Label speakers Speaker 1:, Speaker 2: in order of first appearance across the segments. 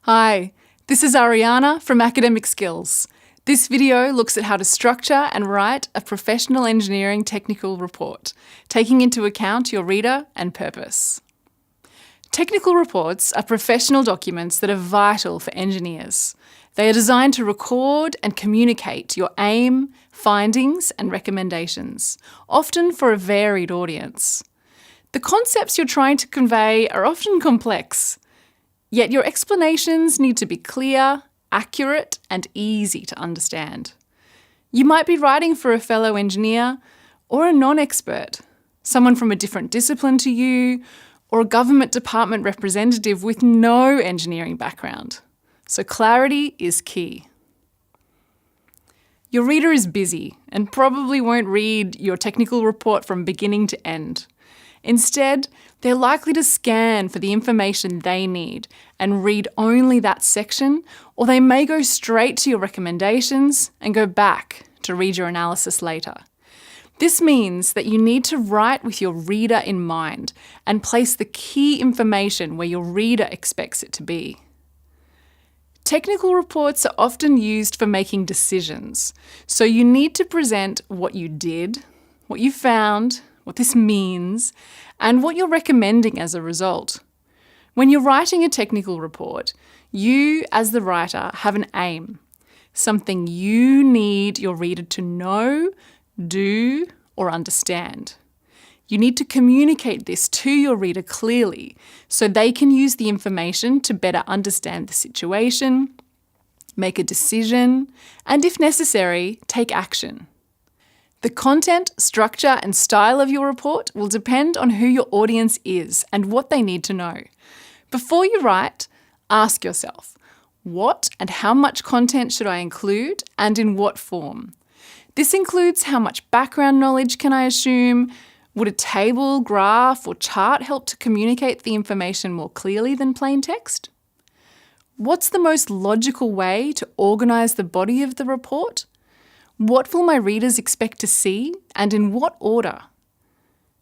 Speaker 1: Hi, this is Ariana from Academic Skills. This video looks at how to structure and write a professional engineering technical report, taking into account your reader and purpose. Technical reports are professional documents that are vital for engineers. They are designed to record and communicate your aim, findings, and recommendations, often for a varied audience. The concepts you're trying to convey are often complex, yet your explanations need to be clear, accurate, and easy to understand. You might be writing for a fellow engineer or a non-expert, someone from a different discipline to you, or a government department representative with no engineering background. So clarity is key. Your reader is busy and probably won't read your technical report from beginning to end. Instead, they're likely to scan for the information they need and read only that section, or they may go straight to your recommendations and go back to read your analysis later. This means that you need to write with your reader in mind and place the key information where your reader expects it to be. Technical reports are often used for making decisions, so you need to present what you did, what you found, what this means, and what you're recommending as a result. When you're writing a technical report, you, as the writer, have an aim, something you need your reader to know, do, or understand. You need to communicate this to your reader clearly so they can use the information to better understand the situation, make a decision, and if necessary, take action. The content, structure, and style of your report will depend on who your audience is and what they need to know. Before you write, ask yourself, what and how much content should I include and in what form? This includes how much background knowledge can I assume? Would a table, graph, or chart help to communicate the information more clearly than plain text? What's the most logical way to organise the body of the report? What will my readers expect to see and in what order?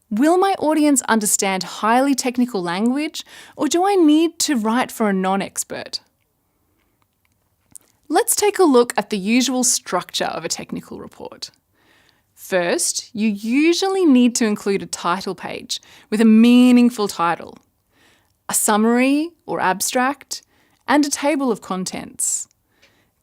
Speaker 1: Will my audience understand highly technical language, or do I need to write for a non-expert? Let's take a look at the usual structure of a technical report. First, you usually need to include a title page with a meaningful title, a summary or abstract, and a table of contents.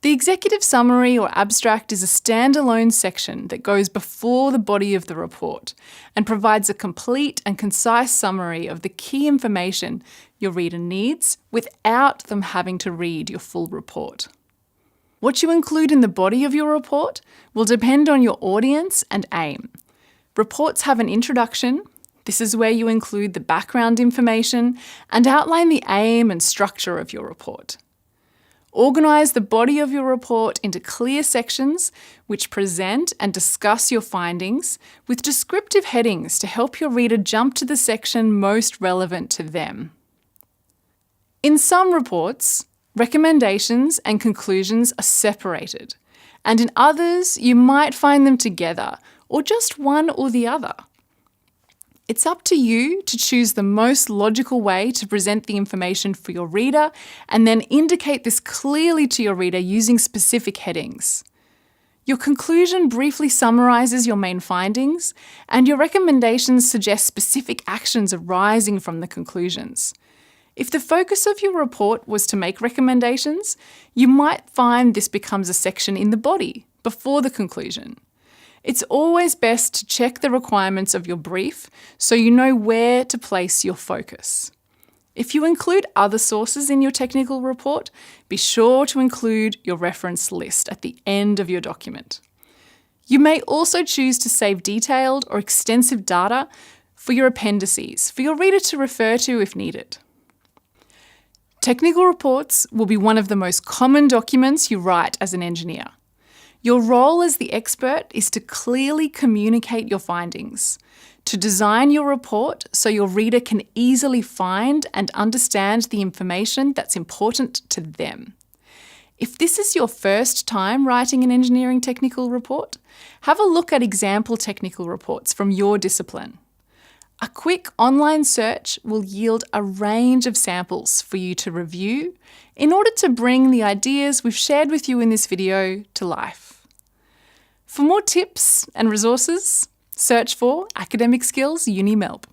Speaker 1: The executive summary or abstract is a standalone section that goes before the body of the report and provides a complete and concise summary of the key information your reader needs without them having to read your full report. What you include in the body of your report will depend on your audience and aim. Reports have an introduction. This is where you include the background information and outline the aim and structure of your report. Organise the body of your report into clear sections which present and discuss your findings with descriptive headings to help your reader jump to the section most relevant to them. In some reports, recommendations and conclusions are separated, and in others you might find them together or just one or the other. It's up to you to choose the most logical way to present the information for your reader and then indicate this clearly to your reader using specific headings. Your conclusion briefly summarises your main findings, and your recommendations suggest specific actions arising from the conclusions. If the focus of your report was to make recommendations, you might find this becomes a section in the body before the conclusion. It's always best to check the requirements of your brief so you know where to place your focus. If you include other sources in your technical report, be sure to include your reference list at the end of your document. You may also choose to save detailed or extensive data for your appendices for your reader to refer to if needed. Technical reports will be one of the most common documents you write as an engineer. Your role as the expert is to clearly communicate your findings, to design your report so your reader can easily find and understand the information that's important to them. If this is your first time writing an engineering technical report, have a look at example technical reports from your discipline. A quick online search will yield a range of samples for you to review in order to bring the ideas we've shared with you in this video to life. For more tips and resources, search for Academic Skills Uni Melb.